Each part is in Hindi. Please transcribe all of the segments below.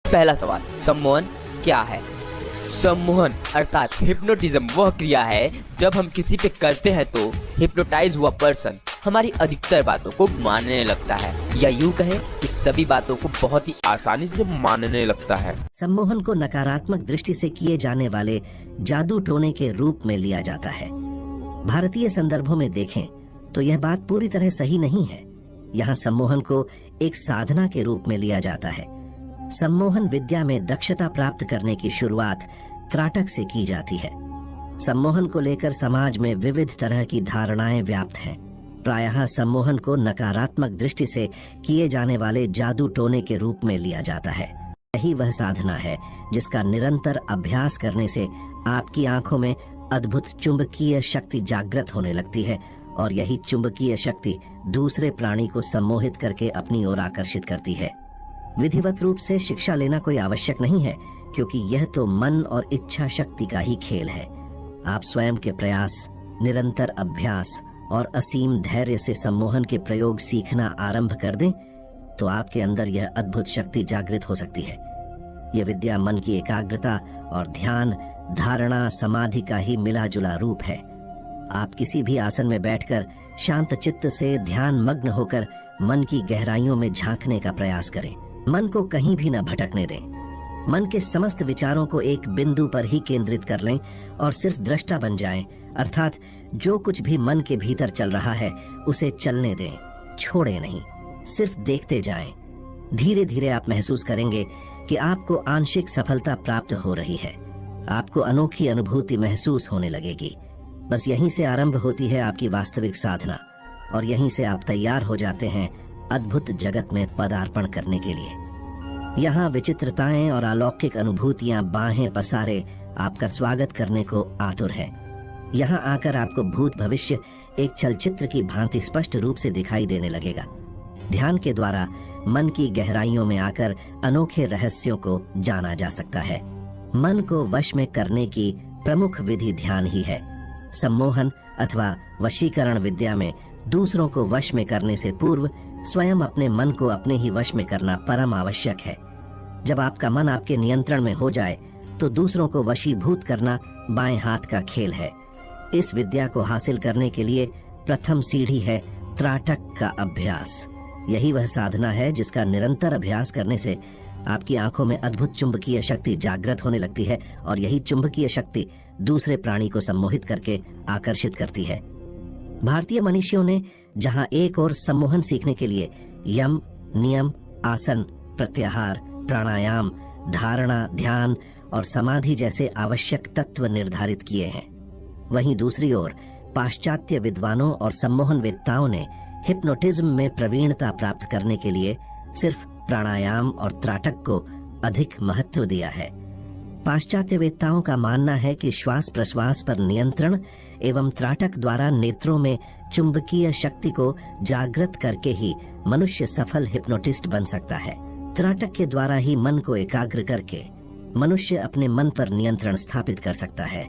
पहला सवाल, सम्मोहन क्या है? सम्मोहन अर्थात हिप्नोटिज्म वह क्रिया है जब हम किसी पे करते हैं तो हिप्नोटाइज हुआ पर्सन हमारी अधिकतर बातों को मानने लगता है, या यूं कहें कि सभी बातों को बहुत ही आसानी से मानने लगता है। सम्मोहन को नकारात्मक दृष्टि से किए जाने वाले जादू टोने के रूप में लिया जाता है। भारतीय संदर्भों में देखें तो यह बात पूरी तरह सही नहीं है। यहाँ सम्मोहन को एक साधना के रूप में लिया जाता है। सम्मोहन विद्या में दक्षता प्राप्त करने की शुरुआत त्राटक से की जाती है। सम्मोहन को लेकर समाज में विविध तरह की धारणाएं व्याप्त हैं। प्रायः सम्मोहन को नकारात्मक दृष्टि से किए जाने वाले जादू टोने के रूप में लिया जाता है। यही वह साधना है जिसका निरंतर अभ्यास करने से आपकी आंखों में अद्भुत चुंबकीय शक्ति जागृत होने लगती है और यही चुंबकीय शक्ति दूसरे प्राणी को सम्मोहित करके अपनी ओर आकर्षित करती है। विधिवत रूप से शिक्षा लेना कोई आवश्यक नहीं है, क्योंकि यह तो मन और इच्छा शक्ति का ही खेल है। आप स्वयं के प्रयास, निरंतर अभ्यास और असीम धैर्य से सम्मोहन के प्रयोग सीखना आरंभ कर दें तो आपके अंदर यह अद्भुत शक्ति जागृत हो सकती है। यह विद्या मन की एकाग्रता और ध्यान, धारणा, समाधि का ही मिला जुला रूप है। आप किसी भी आसन में बैठकर शांत चित्त से ध्यान मग्न होकर मन की गहराइयों में झांकने का प्रयास करें। मन को कहीं भी न भटकने दें। मन के समस्त विचारों को एक बिंदु पर ही केंद्रित कर लें और सिर्फ दृष्टा बन जाएं, अर्थात जो कुछ भी मन के भीतर चल रहा है उसे चलने दें, छोड़ें नहीं, सिर्फ देखते जाएं। धीरे धीरे आप महसूस करेंगे कि आपको आंशिक सफलता प्राप्त हो रही है। आपको अनोखी अनुभूति महसूस होने लगेगी। बस यहीं से आरंभ होती है आपकी वास्तविक साधना और यहीं से आप तैयार हो जाते हैं अद्भुत जगत में पदार्पण करने के लिए। यहाँ विचित्रताएं और अलौकिक अनुभूतियां बाहें पसारे आपका स्वागत करने को आतुर है। यहाँ आकर आपको भूत भविष्य एक चलचित्र की भांति स्पष्ट रूप से दिखाई देने लगेगा। ध्यान के द्वारा मन की गहराइयों में आकर अनोखे रहस्यों को जाना जा सकता है। मन को वश में करने की प्रमुख विधि ध्यान ही है। सम्मोहन अथवा वशीकरण विद्या में दूसरों को वश में करने से पूर्व स्वयं अपने मन को अपने ही वश में करना परम आवश्यक है। जब आपका मन आपके नियंत्रण में हो जाए तो दूसरों को वशीभूत करना बाएं हाथ का खेल है। इस विद्या को हासिल करने के लिए प्रथम सीढ़ी है त्राटक का अभ्यास। यही वह साधना है जिसका निरंतर अभ्यास करने से आपकी आंखों में अद्भुत चुंबकीय शक्ति जागृत होने लगती है और यही चुंबकीय शक्ति दूसरे प्राणी को सम्मोहित करके आकर्षित करती है। भारतीय मनीषियों ने जहां एक और सम्मोहन सीखने के लिए यम, नियम, आसन, प्रत्याहार, प्राणायाम, धारणा, ध्यान और समाधि जैसे आवश्यक तत्व निर्धारित किए हैं, वहीं दूसरी ओर पाश्चात्य विद्वानों और सम्मोहन वेत्ताओं ने हिप्नोटिज्म में प्रवीणता प्राप्त करने के लिए सिर्फ प्राणायाम और त्राटक को अधिक महत्व दिया है। पाश्चात्य वेत्ताओं का मानना है कि श्वास प्रश्वास पर नियंत्रण एवं त्राटक द्वारा नेत्रों में चुंबकीय शक्ति को जागृत करके ही मनुष्य सफल हिप्नोटिस्ट बन सकता है। त्राटक के द्वारा ही मन को एकाग्र करके मनुष्य अपने मन पर नियंत्रण स्थापित कर सकता है।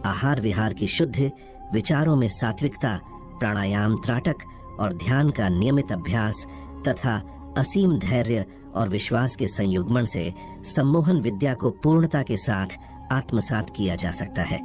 आहार विहार की शुद्धि, विचारों में सात्विकता, प्राणायाम, त्राटक और ध्यान का नियमित अभ्यास तथा असीम धैर्य और विश्वास के संयुग्मन से सम्मोहन विद्या को पूर्णता के साथ आत्मसात किया जा सकता है।